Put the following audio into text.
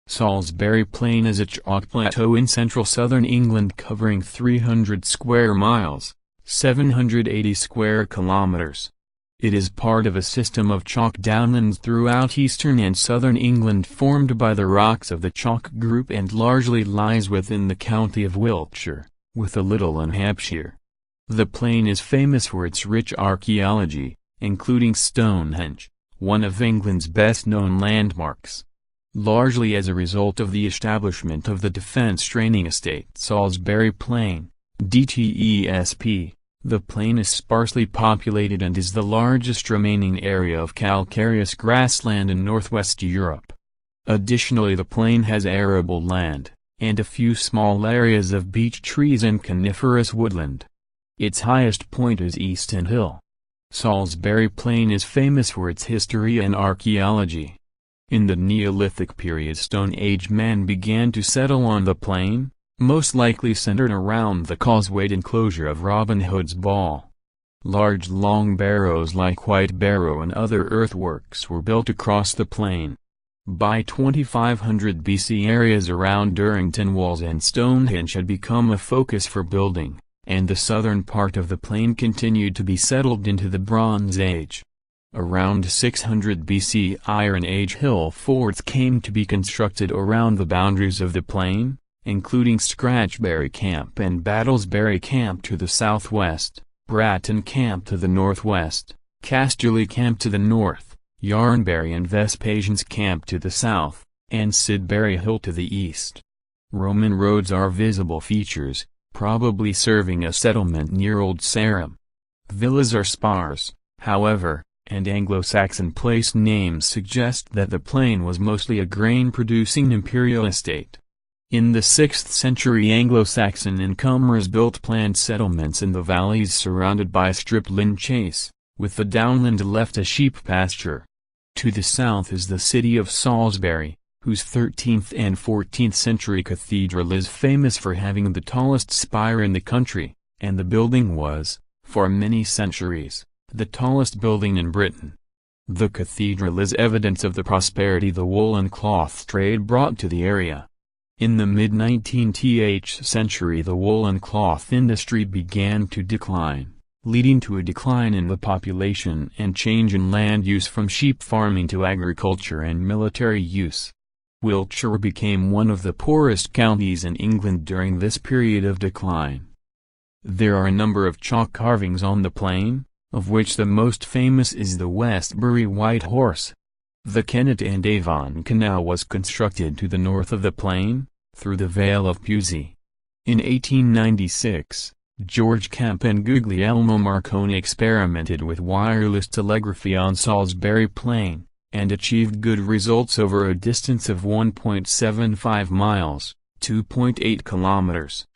Salisbury Plain is a chalk plateau in central southern England covering 300 square miles, 780 square kilometers. It is part of a system of chalk downlands throughout eastern and southern England formed by the rocks of the Chalk Group and largely lies within the county of Wiltshire, with a little in Hampshire. The plain is famous for its rich archaeology, including Stonehenge, one of England's best-known landmarks. Largely as a result of the establishment of the Defence Training Estate Salisbury Plain, DTESP, the plain is sparsely populated and is the largest remaining area of calcareous grassland in northwest Europe. Additionally, the plain has arable land, and a few small areas of beech trees and coniferous woodland. Its highest point is Easton Hill. Salisbury Plain is famous for its history and archaeology. In the Neolithic period, Stone Age man began to settle on the plain, most likely centered around the causewayed enclosure of Robin Hood's Ball. Large long barrows like White Barrow and other earthworks were built across the plain. By 2500 BC, areas around Durrington Walls and Stonehenge had become a focus for building, and the southern part of the plain continued to be settled into the Bronze Age. Around 600 BC, Iron Age hill forts came to be constructed around the boundaries of the plain, including Scratchbury Camp and Battlesbury Camp to the southwest, Bratton Camp to the northwest, Casterly Camp to the north, Yarnbury and Vespasian's Camp to the south, and Sidbury Hill to the east. Roman roads are visible features, probably serving a settlement near Old Sarum. Villas are sparse, however, and Anglo-Saxon place names suggest that the plain was mostly a grain-producing imperial estate. In the 6th century, Anglo-Saxon incomers built planned settlements in the valleys surrounded by Stripling Chase, with the downland left a sheep pasture. To the south is the city of Salisbury, whose 13th and 14th century cathedral is famous for having the tallest spire in the country, and the building was, for many centuries, the tallest building in Britain. The cathedral is evidence of the prosperity the wool and cloth trade brought to the area. In the mid-19th century, the wool and cloth industry began to decline, leading to a decline in the population and change in land use from sheep farming to agriculture and military use. Wiltshire became one of the poorest counties in England during this period of decline. There are a number of chalk carvings on the plain, of which the most famous is the Westbury White Horse. The Kennet and Avon Canal was constructed to the north of the plain, through the Vale of Pewsey. In 1896, George Camp and Guglielmo Marconi experimented with wireless telegraphy on Salisbury Plain, and achieved good results over a distance of 1.75 miles, 2.8 kilometers.